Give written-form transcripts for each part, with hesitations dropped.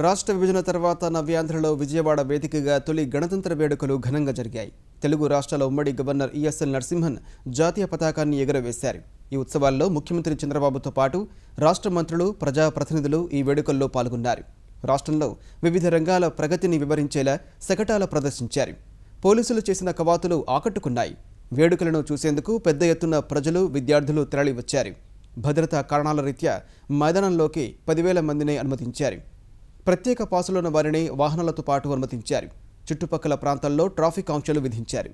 రాష్ట్ర విభజన తర్వాత నవ్యాంధ్రలో విజయవాడ వేదికగా తొలి గణతంత్ర వేడుకలు ఘనంగా జరిగాయి. తెలుగు రాష్ట్రాల ఉమ్మడి గవర్నర్ ఈఎస్ఎల్ నరసింహన్ జాతీయ పతాకాన్ని ఎగురవేశారు. ఈ ఉత్సవాల్లో ముఖ్యమంత్రి చంద్రబాబుతో పాటు రాష్ట్ర మంత్రులు, ప్రజాప్రతినిధులు ఈ వేడుకల్లో పాల్గొన్నారు. రాష్ట్రంలో వివిధ రంగాల ప్రగతిని వివరించేలా శకటాల ప్రదర్శించారు. పోలీసులు చేసిన కవాతులు ఆకట్టుకున్నాయి. వేడుకలను చూసేందుకు పెద్ద ఎత్తున ప్రజలు, విద్యార్థులు తరలివచ్చారు. భద్రతా కారణాల రీత్యా మైదానంలోకి 10,000 మందిని అనుమతించారు. ప్రత్యేక పాసులున్న వారిని వాహనాలతో పాటు అనుమతించారు. చుట్టుపక్కల ప్రాంతాల్లో ట్రాఫిక్ ఆంక్షలు విధించారు.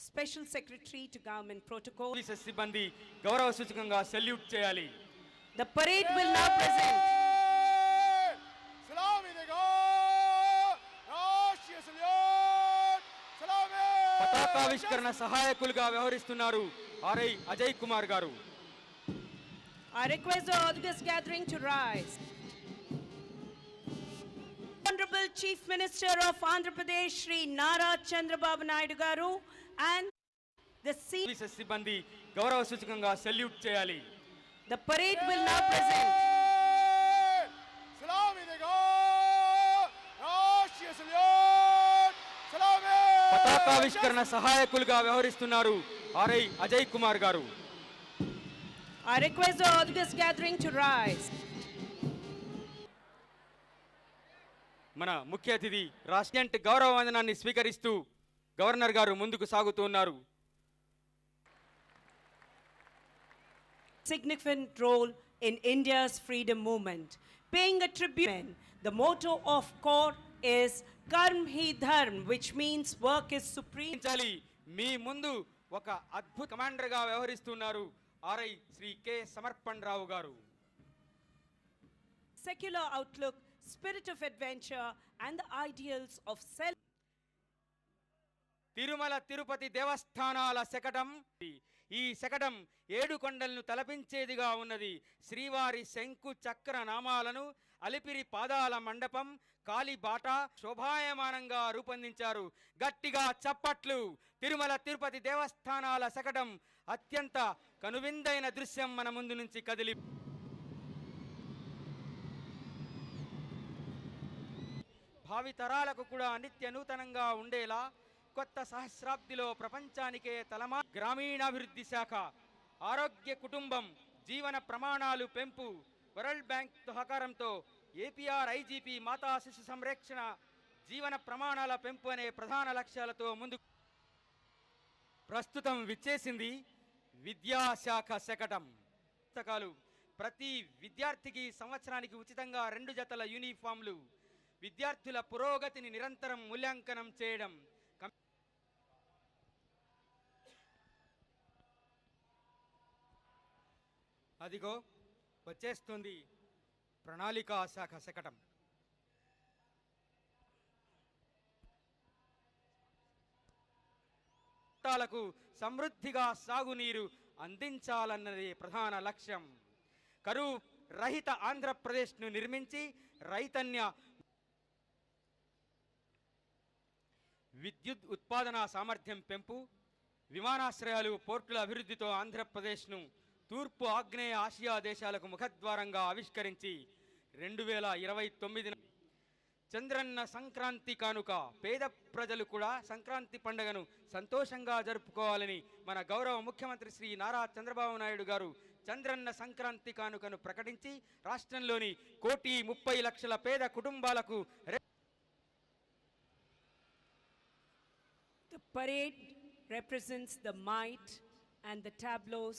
Special secretary to government protocol police సిబ్బంది గౌరవ సూచకంగా సెల్యూట్ చేయాలి. The parade will now present పతాకావిష్కరణ సహాయకులుగా వ్యవహరిస్తున్నారు ఆర్ఐ అజయ్ కుమార్ గారు. I request the August gathering to rise. Honorable Chief Minister of Andhra Pradesh, Shri Nara Chandrababu Naidu Garu, and the police సిబ్బంది గౌరవ సూచకంగా సెల్యూట్ చేయాలి. The parade will now present. పతాకావిష్కరణ సహాయకులుగా వ్యవహరిస్తున్నారు ఆర్ఐ అజయ్ కుమార్ గారు. I request the August gathering to rise. మన ముఖ్య అతిథి రాష్ట్ర గౌరవ వందనాన్ని స్వీకరిస్తూ గవర్నర్ గారు ముందుకు సాగుతున్నారు. Significant role in India's freedom movement. Paying a tribute, the motto of CORE is Karm Hi Dharm, which means work is supreme. మీ ముందు ఒక అద్భుత కమాండర్ గా వ్యవహరిస్తున్నారు ఆర్ఐ శ్రీ కె సమర్పణ్ రావు గారు. Secular outlook, spirit of adventure and the ideals of self. Tirumala Tirupati దేవస్థానాల శకటం. ఈ శకటం 7 కొండలను తలపించేదిగా ఉన్నది. శ్రీవారి శంకు చక్ర నామాలను, అలిపిరి పాదాల మండపం, కాలిబాట శోభాయమానంగా రూపొందించారు. గట్టిగా చప్పట్లు. తిరుమల తిరుపతి దేవస్థానాల శకటం అత్యంత కనువిందైన దృశ్యం మన ముందు నుంచి కదిలి భావితరాలకు కూడా నిత్య నూతనంగా ఉండేలా కొత్త సహస్రాబ్దిలో ప్రపంచానికే తలమా గ్రామీణాభివృద్ధి శాఖ, ఆరోగ్య కుటుంబం, జీవన ప్రమాణాలు పెంపు, వరల్డ్ బ్యాంక్ సహకారంతో ఏపీఆర్ ఐజీపీ మాతా శిశు సంరక్షణ, జీవన ప్రమాణాల పెంపు అనే ప్రధాన లక్ష్యాలతో ముందు ప్రస్తుతం విచ్చేసింది విద్యాశాఖ శకటం. పుస్తకాలు ప్రతి విద్యార్థికి సంవత్సరానికి ఉచితంగా 2 జతల యూనిఫామ్లు, విద్యార్థుల పురోగతిని నిరంతరం మూల్యాంకనం చేయడం, అదిగో వచ్చేస్తుంది ప్రణాళికా శాఖ శకటం. లకు సమృద్ధిగా సాగునీరు అందించాలన్నది ప్రధాన లక్ష్యం. కరువు రహిత ఆంధ్రప్రదేశ్ను నిర్మించి రైతన్య విద్యుత్ ఉత్పాదన సామర్థ్యం పెంపు, విమానాశ్రయాలు, పోర్టుల అభివృద్ధితో ఆంధ్రప్రదేశ్ను తూర్పు ఆగ్నేయ ఆసియా దేశాలకు ముఖద్వారంగా ఆవిష్కరించి 2029 చంద్రన్న సంక్రాంతి కానుక. పేద ప్రజలు కూడా సంక్రాంతి పండుగను సంతోషంగా జరుపుకోవాలని మన గౌరవ ముఖ్యమంత్రి శ్రీ నారా చంద్రబాబు నాయుడు గారు చంద్రన్న సంక్రాంతి కానుకను ప్రకటించి రాష్ట్రంలోని 1,30,00,000 పేద కుటుంబాలకు The parade represents the might and the tableaus